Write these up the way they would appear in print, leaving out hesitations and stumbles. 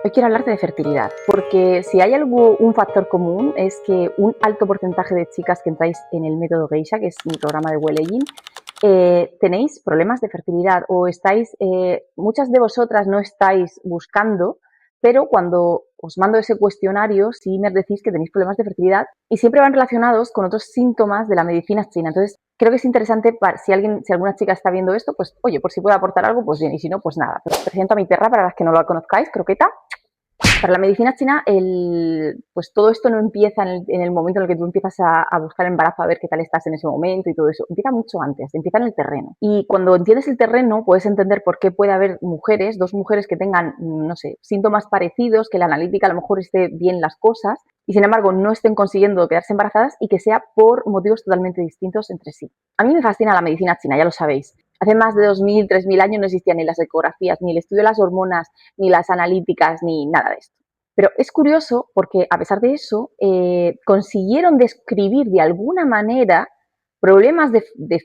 Hoy quiero hablarte de fertilidad, porque si hay un factor común es que un alto porcentaje de chicas que entráis en el método Geisha, que es mi programa de Wellegging, tenéis problemas de fertilidad o muchas de vosotras no estáis buscando, pero cuando os mando ese cuestionario sí me decís que tenéis problemas de fertilidad y siempre van relacionados con otros síntomas de la medicina china. Entonces, creo que es interesante si alguna chica está viendo esto, pues oye, por si puede aportar algo, pues bien, y si no, pues nada. Pero presento a mi perra para las que no la conozcáis, Croqueta. Para la medicina china, pues todo esto no empieza en el momento en el que tú empiezas a buscar embarazo, a ver qué tal estás en ese momento y todo eso. Empieza mucho antes, empieza en el terreno. Y cuando entiendes el terreno, puedes entender por qué puede haber dos mujeres que tengan, no sé, síntomas parecidos, que la analítica a lo mejor esté bien las cosas, y sin embargo no estén consiguiendo quedarse embarazadas y que sea por motivos totalmente distintos entre sí. A mí me fascina la medicina china, ya lo sabéis. Hace más de 2000, 3000 años no existían ni las ecografías, ni el estudio de las hormonas, ni las analíticas, ni nada de esto. Pero es curioso porque a pesar de eso consiguieron describir de alguna manera problemas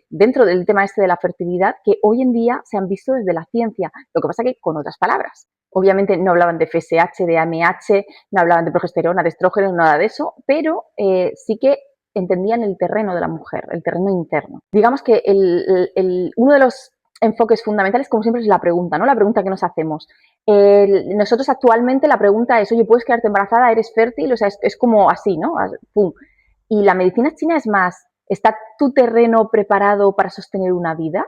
dentro del tema este de la fertilidad que hoy en día se han visto desde la ciencia, lo que pasa que con otras palabras. Obviamente no hablaban de FSH, de AMH, no hablaban de progesterona, de estrógenos, nada de eso, pero sí que entendían el terreno de la mujer, el terreno interno. Digamos que uno de los enfoques fundamentales, como siempre, es la pregunta, ¿no? La pregunta que nos hacemos. Nosotros actualmente la pregunta es, oye, ¿puedes quedarte embarazada? ¿Eres fértil? O sea, es como así, ¿no? Pum. Y la medicina china es más, ¿está tu terreno preparado para sostener una vida?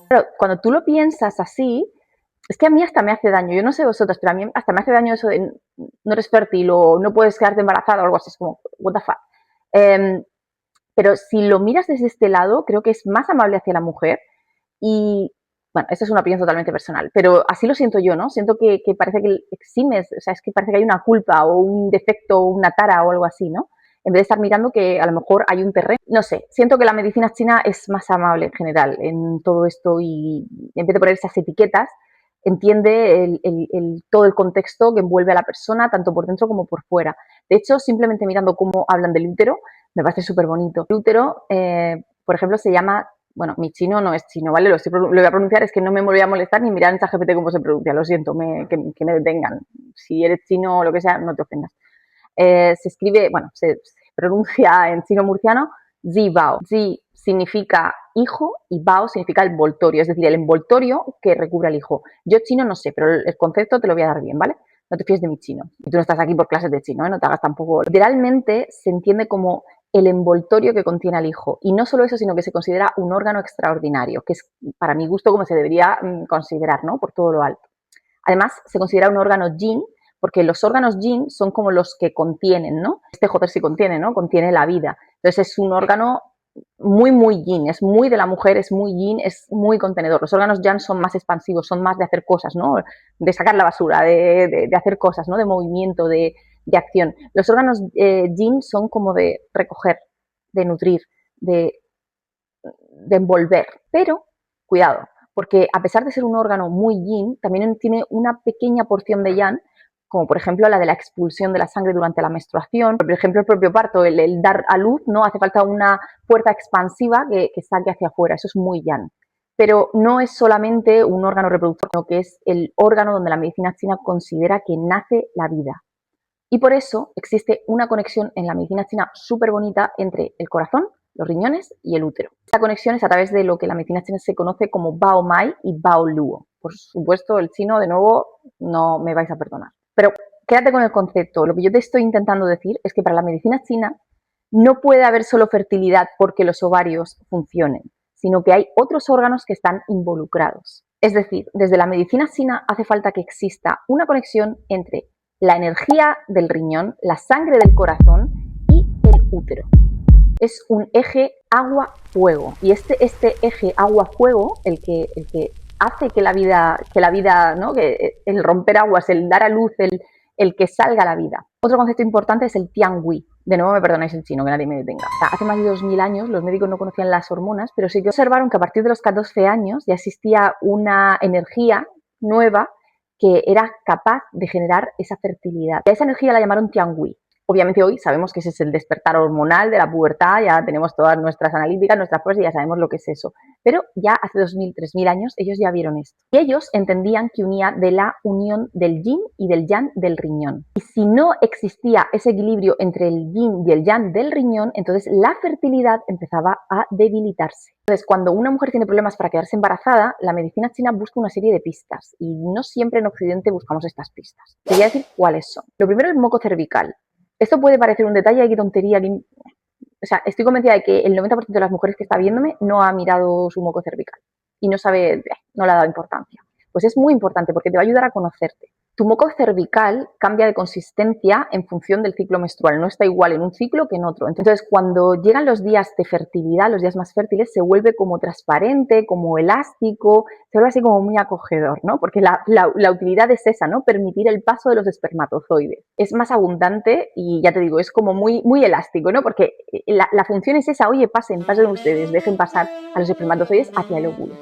Pero cuando tú lo piensas así, es que a mí hasta me hace daño. Yo no sé vosotras, pero a mí hasta me hace daño eso de no eres fértil o no puedes quedarte embarazada o algo así. Es como, what the fuck. Pero si lo miras desde este lado, creo que es más amable hacia la mujer y, bueno, esta es una opinión totalmente personal, pero así lo siento yo, ¿no? Siento que parece que eximes, o sea, es que parece que hay una culpa o un defecto o una tara o algo así, ¿no? En vez de estar mirando que a lo mejor hay un terreno. No sé, siento que la medicina china es más amable en general en todo esto y en vez de poner esas etiquetas, entiende todo el contexto que envuelve a la persona, tanto por dentro como por fuera. De hecho, simplemente mirando cómo hablan del útero, me parece súper bonito. El útero, por ejemplo, se llama, bueno, mi chino no es chino, ¿vale? Lo voy a pronunciar, es que no me voy a molestar ni mirar en ChatGPT cómo se pronuncia, lo siento, que me detengan. Si eres chino o lo que sea, no te ofendas. Se escribe, bueno, se pronuncia en chino murciano, Zi Bao. Zi significa hijo y Bao significa envoltorio, es decir, el envoltorio que recubre al hijo. Yo chino no sé, pero el concepto te lo voy a dar bien, ¿vale? No te fíes de mi chino. Y tú no estás aquí por clases de chino, ¿eh? No te hagas tampoco. Literalmente se entiende como el envoltorio que contiene al hijo. Y no solo eso, sino que se considera un órgano extraordinario, que es para mi gusto como se debería considerar, ¿no? Por todo lo alto. Además, se considera un órgano yin, porque los órganos yin son como los que contienen, ¿no? Este joder sí contiene, ¿no? Contiene la vida. Entonces es un órgano muy, muy yin, es muy de la mujer, es muy yin, es muy contenedor. Los órganos yang son más expansivos, son más de hacer cosas, ¿no? De sacar la basura, de hacer cosas, ¿no? De movimiento, de acción. Los órganos yin son como de recoger, de nutrir, de, de envolver. Pero, cuidado, porque a pesar de ser un órgano muy yin, también tiene una pequeña porción de yang, como por ejemplo la de la expulsión de la sangre durante la menstruación, por ejemplo el propio parto, el dar a luz, ¿no? Hace falta una fuerza expansiva que saque hacia afuera, eso es muy yang. Pero no es solamente un órgano reproductor, sino que es el órgano donde la medicina china considera que nace la vida. Y por eso existe una conexión en la medicina china súper bonita entre el corazón, los riñones y el útero. Esta conexión es a través de lo que en la medicina china se conoce como Bao Mai y Bao Luo. Por supuesto, el chino, de nuevo, no me vais a perdonar. Pero quédate con el concepto. Lo que yo te estoy intentando decir es que para la medicina china no puede haber solo fertilidad porque los ovarios funcionen, sino que hay otros órganos que están involucrados. Es decir, desde la medicina china hace falta que exista una conexión entre la energía del riñón, la sangre del corazón y el útero. Es un eje agua-fuego. Y este eje agua-fuego, el que hace que la vida, ¿no? Que el romper aguas, el dar a luz, el que salga la vida. Otro concepto importante es el Tiangui. De nuevo me perdonáis el chino, que nadie me detenga. O sea, hace más de 2000 años los médicos no conocían las hormonas, pero sí que observaron que a partir de los 14 años ya existía una energía nueva que era capaz de generar esa fertilidad. Y a esa energía la llamaron Tiangui. Obviamente hoy sabemos que ese es el despertar hormonal de la pubertad, ya tenemos todas nuestras analíticas, nuestras pruebas y ya sabemos lo que es eso. Pero ya hace 2000, 3000 años ellos ya vieron esto. Y ellos entendían que unía de la unión del yin y del yang del riñón. Y si no existía ese equilibrio entre el yin y el yang del riñón, entonces la fertilidad empezaba a debilitarse. Entonces, cuando una mujer tiene problemas para quedarse embarazada, la medicina china busca una serie de pistas y no siempre en Occidente buscamos estas pistas. Te voy a decir cuáles son. Lo primero es el moco cervical. Esto puede parecer un detalle, qué tontería. O sea, estoy convencida de que el 90% de las mujeres que está viéndome no ha mirado su moco cervical y no sabe, no le ha dado importancia. Pues es muy importante porque te va a ayudar a conocerte. Tu moco cervical cambia de consistencia en función del ciclo menstrual, no está igual en un ciclo que en otro. Entonces, cuando llegan los días de fertilidad, los días más fértiles, se vuelve como transparente, como elástico, se vuelve así como muy acogedor, ¿no? Porque la utilidad es esa, ¿no? Permitir el paso de los espermatozoides. Es más abundante y ya te digo, es como muy, muy elástico, ¿no? Porque la función es esa, oye, pasen ustedes, dejen pasar a los espermatozoides hacia el óvulo.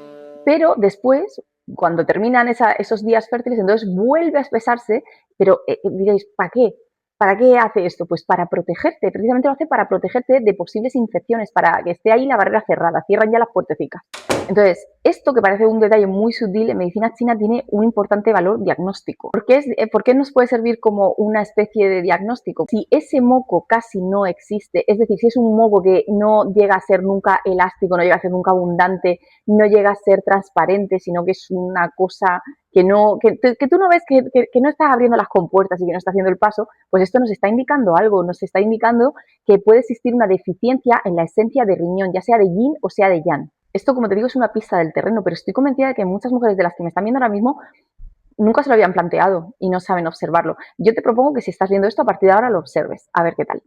Pero después, cuando terminan esos días fértiles, entonces vuelve a espesarse, pero diréis, ¿para qué? ¿Para qué hace esto? Pues para protegerte, precisamente lo hace para protegerte de posibles infecciones, para que esté ahí la barrera cerrada, cierran ya las puertecitas. Entonces, esto que parece un detalle muy sutil, en medicina china tiene un importante valor diagnóstico. ¿Por qué nos puede servir como una especie de diagnóstico? Si ese moco casi no existe, es decir, si es un moco que no llega a ser nunca elástico, no llega a ser nunca abundante, no llega a ser transparente, sino que es una cosa que tú no ves que no está abriendo las compuertas y que no está haciendo el paso, pues esto nos está indicando algo, nos está indicando que puede existir una deficiencia en la esencia de riñón, ya sea de yin o sea de yang. Esto, como te digo, es una pista del terreno, pero estoy convencida de que muchas mujeres de las que me están viendo ahora mismo nunca se lo habían planteado y no saben observarlo. Yo te propongo que si estás viendo esto, a partir de ahora lo observes, a ver qué tal.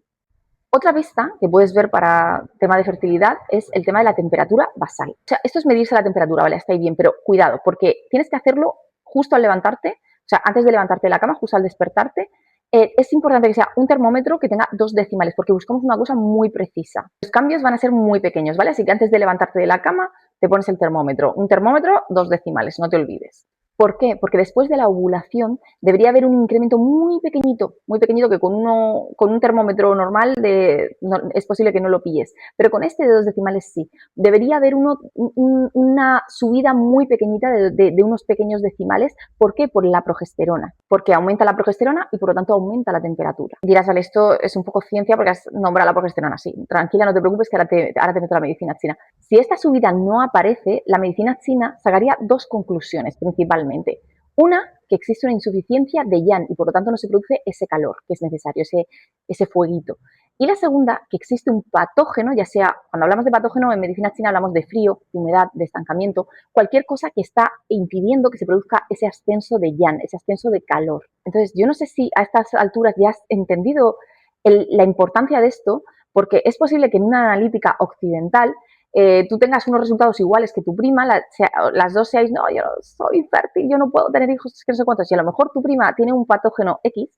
Otra pista que puedes ver para tema de fertilidad es el tema de la temperatura basal. O sea, esto es medirse la temperatura, ¿vale? Está ahí bien, pero cuidado, porque tienes que hacerlo justo al levantarte, o sea, antes de levantarte de la cama, justo al despertarte. Es importante que sea un termómetro que tenga 2 decimales, porque buscamos una cosa muy precisa. Los cambios van a ser muy pequeños, ¿vale? Así que antes de levantarte de la cama, te pones el termómetro. Un termómetro, 2 decimales, no te olvides. ¿Por qué? Porque después de la ovulación debería haber un incremento muy pequeñito que con un termómetro normal es posible que no lo pilles, pero con este de 2 decimales sí. Debería haber una subida muy pequeñita de unos pequeños decimales. ¿Por qué? Por la progesterona, porque aumenta la progesterona y por lo tanto aumenta la temperatura. Dirás, vale, esto es un poco ciencia porque has nombrado la progesterona, sí. Tranquila, no te preocupes que ahora te meto la medicina china. Si esta subida no aparece, la medicina china sacaría 2 conclusiones principalmente. Una, que existe una insuficiencia de yang y por lo tanto no se produce ese calor que es necesario, ese fueguito. Y la segunda, que existe un patógeno, ya sea, cuando hablamos de patógeno en medicina china hablamos de frío, de humedad, de estancamiento, cualquier cosa que está impidiendo que se produzca ese ascenso de yang, ese ascenso de calor. Entonces, yo no sé si a estas alturas ya has entendido la importancia de esto, porque es posible que en una analítica occidental tú tengas unos resultados iguales que tu prima, las dos seáis, no, yo no soy fértil, yo no puedo tener hijos, que no sé cuántos, y a lo mejor tu prima tiene un patógeno X,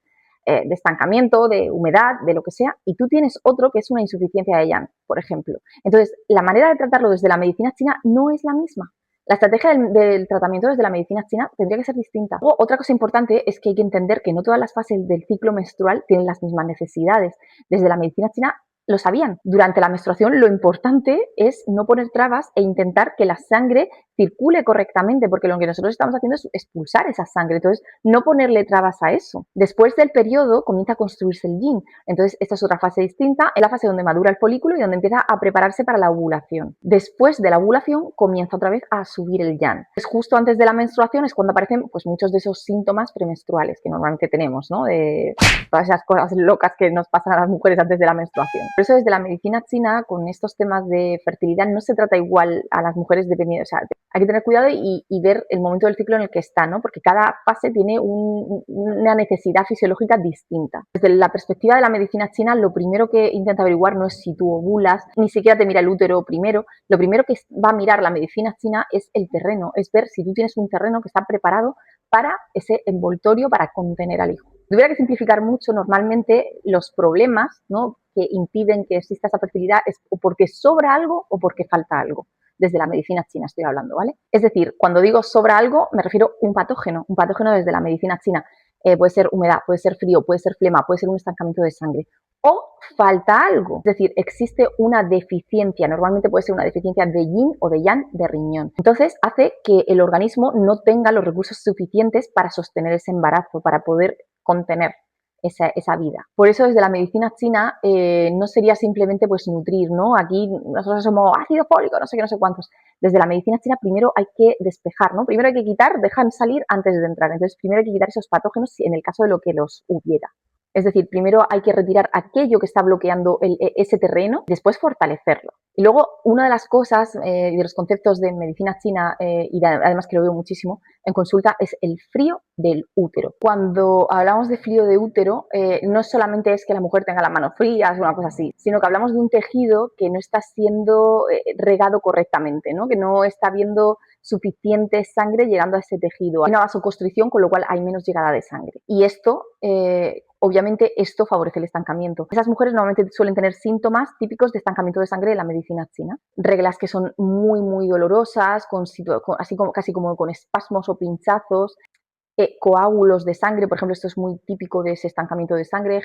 de estancamiento, de humedad, de lo que sea, y tú tienes otro que es una insuficiencia de yang, por ejemplo. Entonces, la manera de tratarlo desde la medicina china no es la misma. La estrategia del tratamiento desde la medicina china tendría que ser distinta. Otra cosa importante es que hay que entender que no todas las fases del ciclo menstrual tienen las mismas necesidades. Desde la medicina china lo sabían. Durante la menstruación lo importante es no poner trabas e intentar que la sangre circule correctamente, porque lo que nosotros estamos haciendo es expulsar esa sangre. Entonces, no ponerle trabas a eso. Después del periodo comienza a construirse el yin. Entonces, esta es otra fase distinta. Es la fase donde madura el folículo y donde empieza a prepararse para la ovulación. Después de la ovulación comienza otra vez a subir el yang. Es justo antes de la menstruación es cuando aparecen pues muchos de esos síntomas premenstruales que normalmente tenemos, ¿no? De todas esas cosas locas que nos pasan a las mujeres antes de la menstruación. Por eso desde la medicina china, con estos temas de fertilidad, no se trata igual a las mujeres dependiendo, o sea, hay que tener cuidado y ver el momento del ciclo en el que está, ¿no? Porque cada fase tiene una necesidad fisiológica distinta. Desde la perspectiva de la medicina china, lo primero que intenta averiguar no es si tú ovulas, ni siquiera te mira el útero primero. Lo primero que va a mirar la medicina china es el terreno, es ver si tú tienes un terreno que está preparado para ese envoltorio, para contener al hijo. Si tuviera que simplificar mucho, normalmente los problemas, ¿no?, que impiden que exista esa fertilidad es o porque sobra algo o porque falta algo. Desde la medicina china estoy hablando, ¿vale? Es decir, cuando digo sobra algo, me refiero a un patógeno desde la medicina china. puede ser humedad, puede ser frío, puede ser flema, puede ser un estancamiento de sangre. O falta algo, es decir, existe una deficiencia, normalmente puede ser una deficiencia de yin o de yang de riñón. Entonces hace que el organismo no tenga los recursos suficientes para sostener ese embarazo, para poder contener esa vida. Por eso desde la medicina china no sería simplemente pues nutrir, ¿no? Aquí nosotros somos ácido fólico, no sé qué, no sé cuántos. Desde la medicina china primero hay que despejar, ¿no? Primero hay que quitar, dejan salir antes de entrar. Entonces primero hay que quitar esos patógenos en el caso de lo que los hubiera. Es decir, primero hay que retirar aquello que está bloqueando ese terreno, después fortalecerlo. Y luego, una de las cosas de los conceptos de medicina china, además que lo veo muchísimo en consulta, es el frío del útero. Cuando hablamos de frío de útero, no solamente es que la mujer tenga las manos frías o una cosa así, sino que hablamos de un tejido que no está siendo regado correctamente, ¿no? Que no está habiendo suficiente sangre llegando a ese tejido. Hay una vasoconstricción, con lo cual hay menos llegada de sangre. Y esto, obviamente, esto favorece el estancamiento. Esas mujeres normalmente suelen tener síntomas típicos de estancamiento de sangre en la medicina china. Reglas que son muy, muy dolorosas, casi como con espasmos o pinchazos. Coágulos de sangre, por ejemplo, esto es muy típico de ese estancamiento de sangre,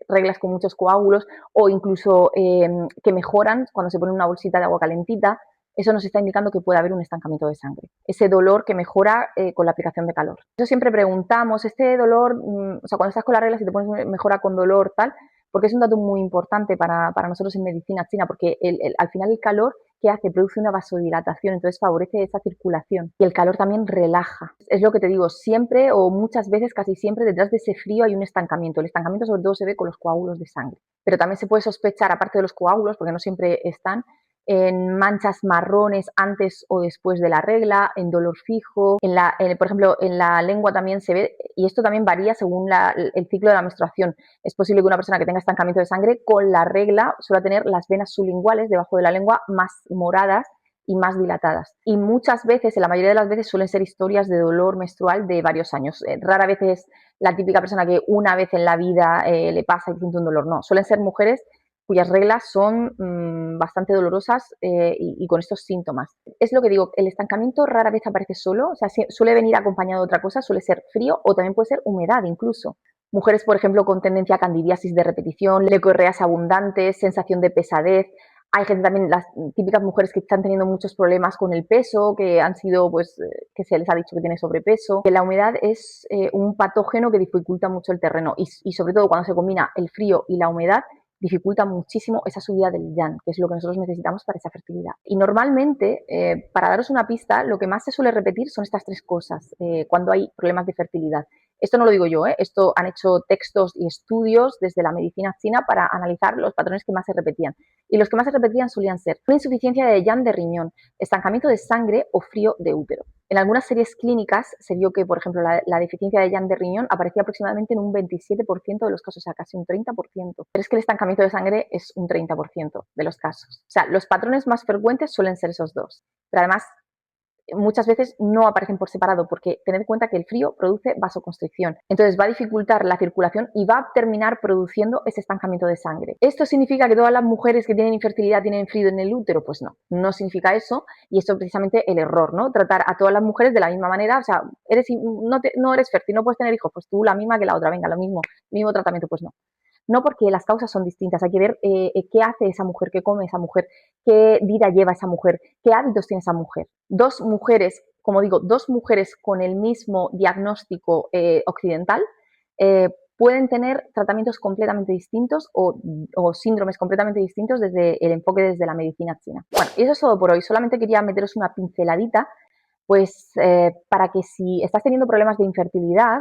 reglas con muchos coágulos, o incluso que mejoran cuando se pone una bolsita de agua calentita. Eso nos está indicando que puede haber un estancamiento de sangre. Ese dolor que mejora con la aplicación de calor. Eso siempre preguntamos, este dolor, o sea, cuando estás con la regla, si te pones mejora con dolor, tal, porque es un dato muy importante para nosotros en medicina china, porque al final el calor, ¿qué hace? Produce una vasodilatación, entonces favorece esa circulación. Y el calor también relaja. Es lo que te digo, siempre o muchas veces, casi siempre, detrás de ese frío hay un estancamiento. El estancamiento sobre todo se ve con los coágulos de sangre. Pero también se puede sospechar, aparte de los coágulos, porque no siempre están, en manchas marrones antes o después de la regla, en dolor fijo, por ejemplo, en la lengua también se ve, y esto también varía según el ciclo de la menstruación. Es posible que una persona que tenga estancamiento de sangre con la regla suele tener las venas sublinguales debajo de la lengua más moradas y más dilatadas. Y muchas veces, en la mayoría de las veces, suelen ser historias de dolor menstrual de varios años. Rara vez es la típica persona que una vez en la vida le pasa y siente un dolor. No, suelen ser mujeres cuyas reglas son bastante dolorosas y con estos síntomas. Es lo que digo, el estancamiento rara vez aparece solo, o sea, suele venir acompañado de otra cosa, suele ser frío o también puede ser humedad incluso. Mujeres, por ejemplo, con tendencia a candidiasis de repetición, leucorreas abundantes, sensación de pesadez. Hay gente también, las típicas mujeres que están teniendo muchos problemas con el peso, que han sido, pues, que se les ha dicho que tiene sobrepeso. Que la humedad es un patógeno que dificulta mucho el terreno y sobre todo cuando se combina el frío y la humedad, dificulta muchísimo esa subida del yang, que es lo que nosotros necesitamos para esa fertilidad. Y normalmente, para daros una pista, lo que más se suele repetir son estas tres cosas cuando hay problemas de fertilidad. Esto no lo digo yo, esto han hecho textos y estudios desde la medicina china para analizar los patrones que más se repetían. Y los que más se repetían solían ser una insuficiencia de yang de riñón, estancamiento de sangre o frío de útero. En algunas series clínicas se vio que, por ejemplo, la deficiencia de yang de riñón aparecía aproximadamente en un 27% de los casos, o sea, casi un 30%. Pero es que el estancamiento de sangre es un 30% de los casos. O sea, los patrones más frecuentes suelen ser esos dos. Pero además, muchas veces no aparecen por separado porque tened en cuenta que el frío produce vasoconstricción. Entonces va a dificultar la circulación y va a terminar produciendo ese estancamiento de sangre. ¿Esto significa que todas las mujeres que tienen infertilidad tienen frío en el útero? Pues no, no significa eso y esto es precisamente el error, ¿no? Tratar a todas las mujeres de la misma manera, o sea, no eres fértil, no puedes tener hijos, pues tú la misma que la otra, venga, lo mismo tratamiento, pues no. No, porque las causas son distintas, hay que ver qué hace esa mujer, qué come esa mujer, qué vida lleva esa mujer, qué hábitos tiene esa mujer. Dos mujeres, como digo, dos mujeres con el mismo diagnóstico occidental pueden tener tratamientos completamente distintos o síndromes completamente distintos desde el enfoque desde la medicina china. Bueno, y eso es todo por hoy, solamente quería meteros una pinceladita pues para que si estás teniendo problemas de infertilidad,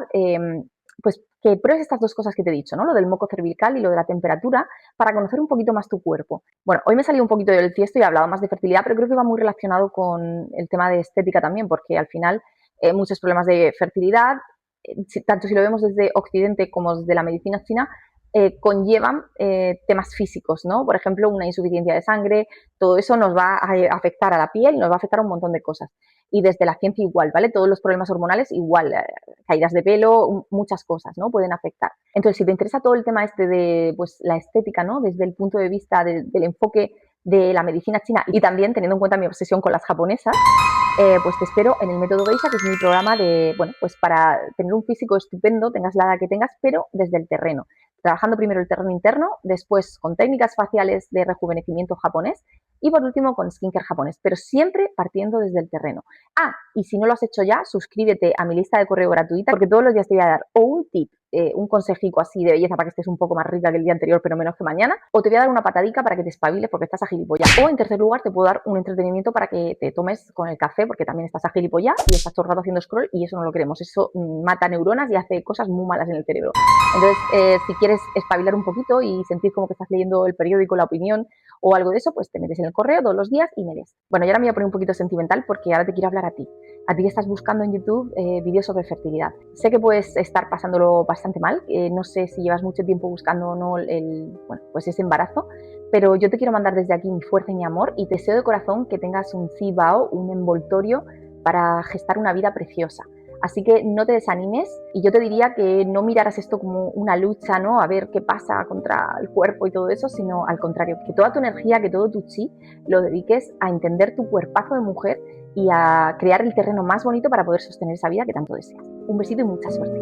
pues que pruebes estas dos cosas que te he dicho, ¿no? Lo del moco cervical y lo de la temperatura, para conocer un poquito más tu cuerpo. Bueno, hoy me he salido un poquito del tiesto y he hablado más de fertilidad, pero creo que va muy relacionado con el tema de estética también, porque al final muchos problemas de fertilidad, tanto si lo vemos desde Occidente como desde la medicina china, conllevan temas físicos, ¿no? Por ejemplo, una insuficiencia de sangre, todo eso nos va a afectar a la piel y nos va a afectar a un montón de cosas. Y desde la ciencia igual, ¿vale? Todos los problemas hormonales igual, caídas de pelo, muchas cosas, ¿no? Pueden afectar. Entonces, si te interesa todo el tema este de, pues, la estética, ¿no? Desde el punto de vista del enfoque de la medicina china y también teniendo en cuenta mi obsesión con las japonesas, pues te espero en el Método Geisha, que es mi programa de, bueno, pues para tener un físico estupendo, tengas la edad que tengas, pero desde el terreno. Trabajando primero el terreno interno, después con técnicas faciales de rejuvenecimiento japonés y por último con skincare japonés, pero siempre partiendo desde el terreno. Ah, y si no lo has hecho ya, suscríbete a mi lista de correo gratuita porque todos los días te voy a dar o un tip, un consejico así de belleza para que estés un poco más rica que el día anterior pero menos que mañana, o te voy a dar una patadica para que te espabiles porque estás a gilipollas. O en tercer lugar te puedo dar un entretenimiento para que te tomes con el café porque también estás a gilipollas y estás todo el rato haciendo scroll y eso no lo queremos, eso mata neuronas y hace cosas muy malas en el cerebro. Entonces, si quieres espabilar un poquito y sentir como que estás leyendo el periódico, La Opinión o algo de eso, pues te metes en el correo todos los días y me lees. Bueno, y ahora me voy a poner un poquito sentimental porque ahora te quiero hablar a ti que estás buscando en YouTube vídeos sobre fertilidad. Sé que puedes estar pasándolo bastante mal, no sé si llevas mucho tiempo buscando o no bueno, pues ese embarazo, pero yo te quiero mandar desde aquí mi fuerza y mi amor y te deseo de corazón que tengas un cibao, un envoltorio para gestar una vida preciosa. Así que no te desanimes y yo te diría que no miraras esto como una lucha, ¿no? A ver qué pasa contra el cuerpo y todo eso, sino al contrario, que toda tu energía, que todo tu chi lo dediques a entender tu cuerpazo de mujer y a crear el terreno más bonito para poder sostener esa vida que tanto deseas. Un besito y mucha suerte.